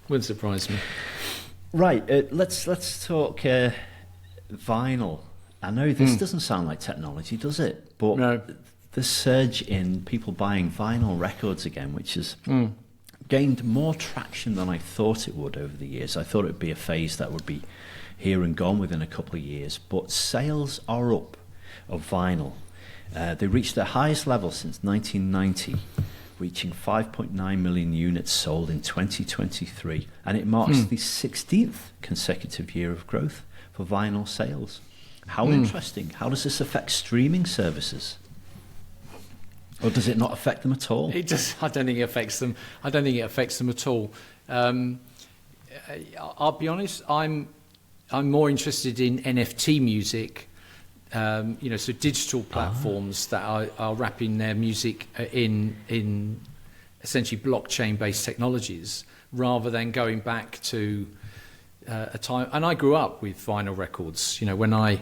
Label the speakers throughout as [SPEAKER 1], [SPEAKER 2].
[SPEAKER 1] Wouldn't surprise me.
[SPEAKER 2] Right, let's talk vinyl. I know this doesn't sound like technology, does it? But
[SPEAKER 1] No.
[SPEAKER 2] the surge in people buying vinyl records again, which has gained more traction than I thought it would over the years. I thought it would be a phase that would be here and gone within a couple of years. But sales are up of vinyl. They reached their highest level since 1990. Reaching 5.9 million units sold in 2023, and it marks the 16th consecutive year of growth for vinyl sales. How interesting. How does this affect streaming services? Or does it not affect them at all?
[SPEAKER 1] I don't think it affects them. I don't think it affects them at all. I'll be honest, I'm more interested in NFT music. So digital platforms that are wrapping their music in essentially blockchain-based technologies, rather than going back to a time. And I grew up with vinyl records. When I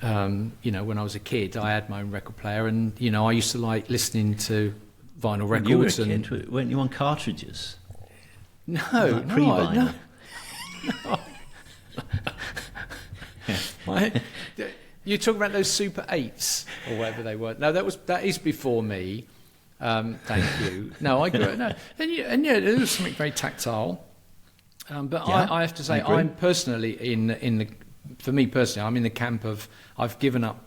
[SPEAKER 1] was a kid, I had my own record player, and I used to like listening to vinyl records.
[SPEAKER 2] You were a kid, weren't you on cartridges?
[SPEAKER 1] No,
[SPEAKER 2] Pre-vinyl.
[SPEAKER 1] No. You talking about those Super 8s or whatever they were? No, that is before me. Thank you. No, I grew up. No, and it was something very tactile. But yeah, I have to say, I'm personally for me personally, I'm in the camp of I've given up.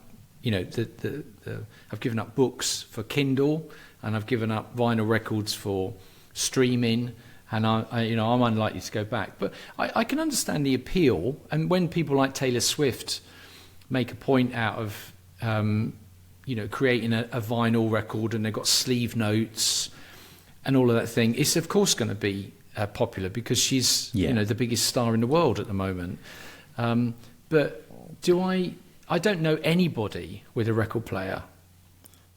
[SPEAKER 1] I've given up books for Kindle, and I've given up vinyl records for streaming. And I'm unlikely to go back. But I can understand the appeal. And when people like Taylor Swift make a point out of creating a vinyl record, and they've got sleeve notes and all of that thing, it's of course going to be popular because she's the biggest star in the world at the moment. But I don't know anybody with a record player.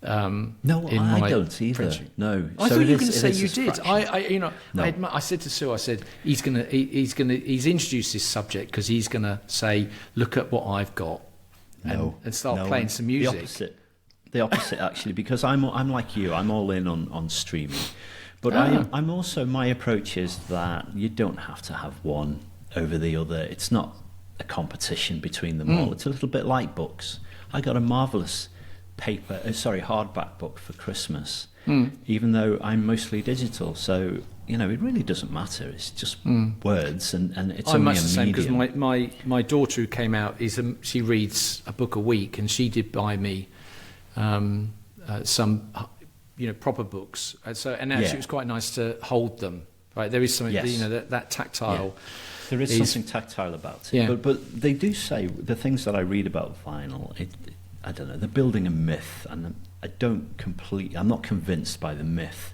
[SPEAKER 2] No, I don't either.
[SPEAKER 1] Friendship.
[SPEAKER 2] No,
[SPEAKER 1] I thought you were going to say you did. I said to Sue, I said he's introduced this subject because he's going to say, look at what I've got, and start playing some music.
[SPEAKER 2] The opposite actually, because I'm like you. I'm all in on streaming, but I'm also, my approach is that you don't have to have one over the other. It's not a competition between them all. It's a little bit like books. I got a marvelous hardback book for Christmas, even though I'm mostly digital. So it really doesn't matter. It's just words, and it's
[SPEAKER 1] I'm
[SPEAKER 2] only
[SPEAKER 1] much
[SPEAKER 2] a
[SPEAKER 1] the same, because
[SPEAKER 2] medium.
[SPEAKER 1] my daughter who came out she reads a book a week, and she did buy me some proper books. So actually it was quite nice to hold them. Right, there is something that tactile.
[SPEAKER 2] Yeah. There is something tactile about it.
[SPEAKER 1] Yeah.
[SPEAKER 2] But they do say the things that I read about vinyl. I don't know. They're building a myth, and I'm not convinced by the myth.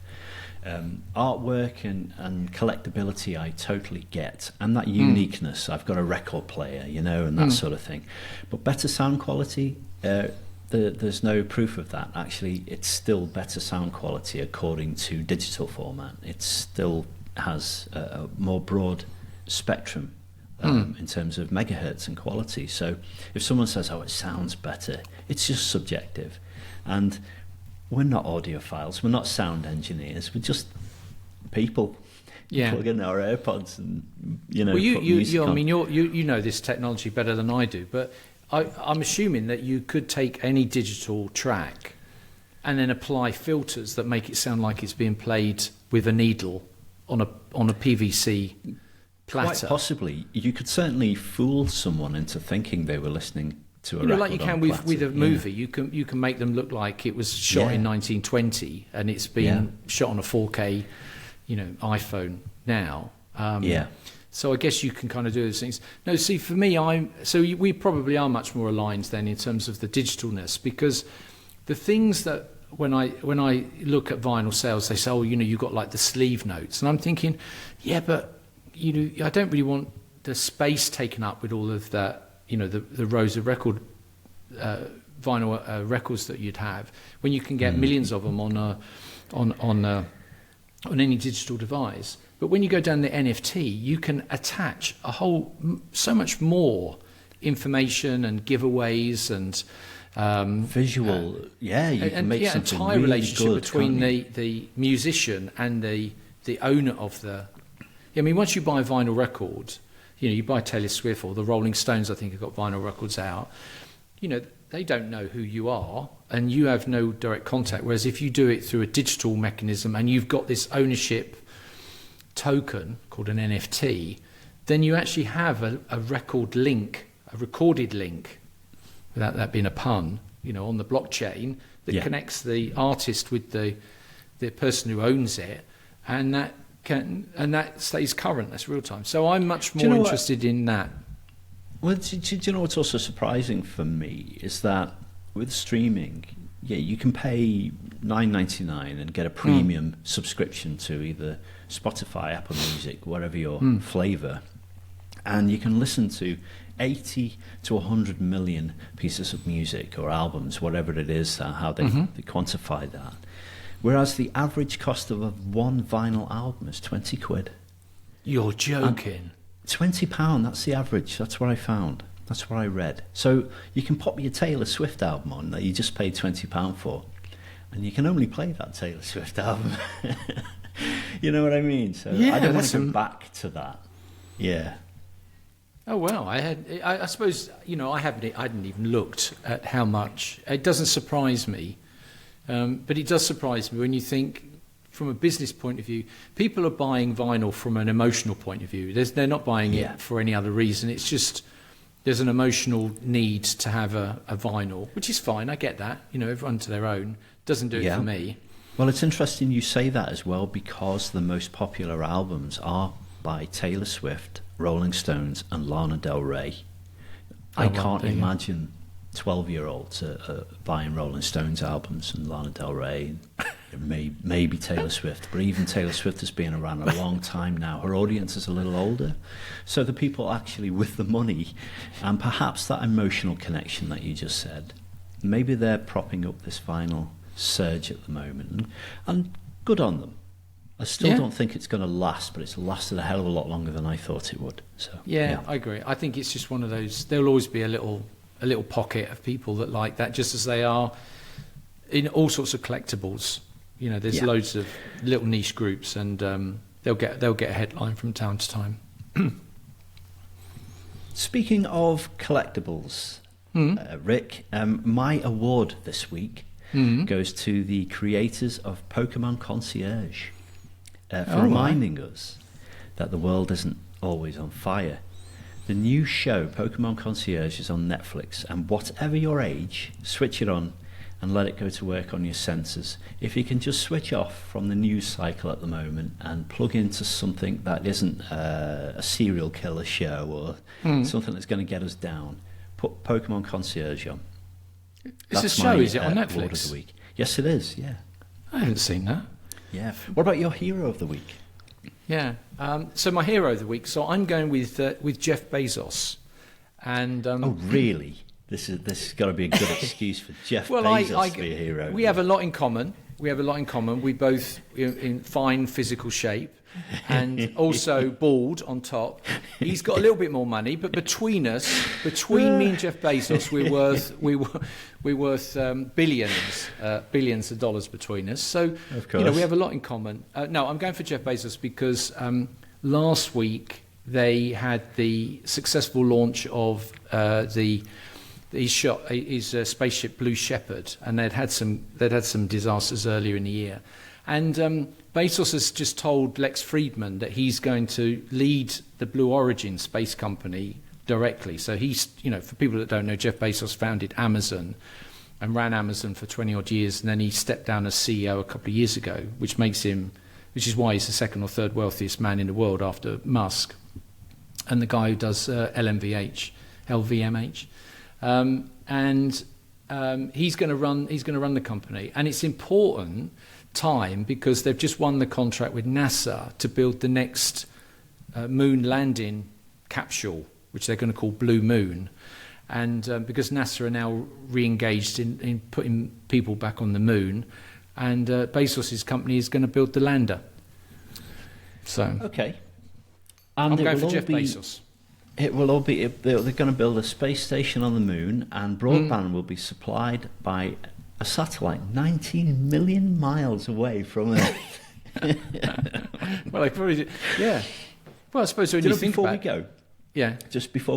[SPEAKER 2] Artwork and collectability, I totally get, and that uniqueness. I've got a record player, and that sort of thing. But better sound quality, there's no proof of that. Actually, it's still better sound quality according to digital format. It still has a more broad spectrum in terms of megahertz and quality. So if someone says, it sounds better, it's just subjective. And we're not audiophiles, we're not sound engineers, we're just people. Plug in our AirPods and
[SPEAKER 1] Well, you know this technology better than I do, but I'm assuming that you could take any digital track and then apply filters that make it sound like it's being played with a needle on a PVC platter.
[SPEAKER 2] Quite possibly. You could certainly fool someone into thinking they were listening to a record
[SPEAKER 1] like you can with a movie. You can make them look like it was shot in 1920 and it's been shot on a 4K iPhone now. So I guess you can kind of do those things. No, see, for me, we probably are much more aligned then in terms of the digitalness, because the things that when I look at vinyl sales, they say, you've got like the sleeve notes, and I'm thinking, but I don't really want the space taken up with all of that, the rows of vinyl records that you'd have, when you can get millions of them on any digital device. But when you go down the NFT, you can attach so much more information and giveaways and
[SPEAKER 2] visual. You can make something
[SPEAKER 1] entire
[SPEAKER 2] really
[SPEAKER 1] relationship
[SPEAKER 2] good,
[SPEAKER 1] between the musician and the owner of the I mean, once you buy a vinyl record, you buy Taylor Swift or the Rolling Stones, I think have got vinyl records out, they don't know who you are and you have no direct contact. Whereas if you do it through a digital mechanism and you've got this ownership token called an NFT, then you actually have a record link, a recorded link, without that being a pun, on the blockchain that connects the artist with the person who owns it, and that stays current. That's real time. So I'm much more interested in that.
[SPEAKER 2] Well, do you know what's also surprising for me is that with streaming, you can pay $9.99 and get a premium subscription to either Spotify, Apple Music, whatever your flavour, and you can listen to 80 to 100 million pieces of music or albums, whatever it is, how they quantify that. Whereas the average cost of one vinyl album is 20 quid.
[SPEAKER 1] You're joking.
[SPEAKER 2] £20, that's the average. That's what I found. That's what I read. So you can pop your Taylor Swift album on that you just paid £20 for, and you can only play that Taylor Swift album. You know what I mean? So I don't want to go back to that. Yeah.
[SPEAKER 1] Oh well, I suppose I hadn't even looked at how much. It doesn't surprise me, but it does surprise me when you think, from a business point of view, people are buying vinyl from an emotional point of view. They're not buying it for any other reason. It's just there's an emotional need to have a vinyl, which is fine. I get that. Everyone to their own. Doesn't do it for me.
[SPEAKER 2] Well, it's interesting you say that as well, because the most popular albums are by Taylor Swift, Rolling Stones and Lana Del Rey. I can't imagine 12-year-olds buying Rolling Stones albums and Lana Del Rey, maybe Taylor Swift, but even Taylor Swift has been around a long time now. Her audience is a little older, so the people actually with the money and perhaps that emotional connection that you just said, maybe they're propping up this vinyl surge at the moment, and good on them. I still don't think it's going to last, but it's lasted a hell of a lot longer than I thought it would. So
[SPEAKER 1] I agree. I think it's just one of those. There'll always be a little pocket of people that like that, just as they are in all sorts of collectibles. There's loads of little niche groups, and they'll get a headline from time to time.
[SPEAKER 2] Speaking of collectibles, Rick, my award this week goes to the creators of Pokemon Concierge. For reminding us that the world isn't always on fire. The new show, Pokemon Concierge, is on Netflix, and whatever your age, switch it on and let it go to work on your senses. If you can just switch off from the news cycle at the moment and plug into something that isn't a serial killer show or something that's going to get us down, put Pokemon Concierge on.
[SPEAKER 1] It's a show, is it, on Netflix?
[SPEAKER 2] Award of the week. Yes, it is, yeah.
[SPEAKER 1] I haven't seen that.
[SPEAKER 2] Yeah. What about your hero of the week?
[SPEAKER 1] Yeah. So my hero of the week. So I'm going with Jeff Bezos, and
[SPEAKER 2] oh really? This has got to be a good excuse for Jeff Bezos to be a hero.
[SPEAKER 1] We have a lot in common. We both in fine physical shape, and also bald on top. He's got a little bit more money, but between me and Jeff Bezos, we're worth billions of dollars between us. So
[SPEAKER 2] of course.
[SPEAKER 1] We have a lot in common. No, I'm going for Jeff Bezos because last week they had the successful launch of his spaceship Blue Shepard, and they'd had some disasters earlier in the year, and Bezos has just told Lex Friedman that he's going to lead the Blue Origin space company directly. So he's, for people that don't know, Jeff Bezos founded Amazon and ran Amazon for 20 odd years, and then he stepped down as CEO a couple of years ago, which is why he's the second or third wealthiest man in the world after Musk, and the guy who does LVMH. He's going to run the company, and it's important time because they've just won the contract with NASA to build the next moon landing capsule, which they're going to call Blue Moon, and because NASA are now re-engaged in putting people back on the moon, and Bezos's company is going to build the lander. So
[SPEAKER 2] okay,
[SPEAKER 1] and I'm going for Jeff Bezos.
[SPEAKER 2] It will all be. They're going to build a space station on the moon, and broadband will be supplied by a satellite 19 million miles away from Earth.
[SPEAKER 1] Well, I probably yeah. Well, I suppose when
[SPEAKER 2] Do
[SPEAKER 1] you
[SPEAKER 2] you know,
[SPEAKER 1] think
[SPEAKER 2] before
[SPEAKER 1] about
[SPEAKER 2] we go,
[SPEAKER 1] yeah,
[SPEAKER 2] just before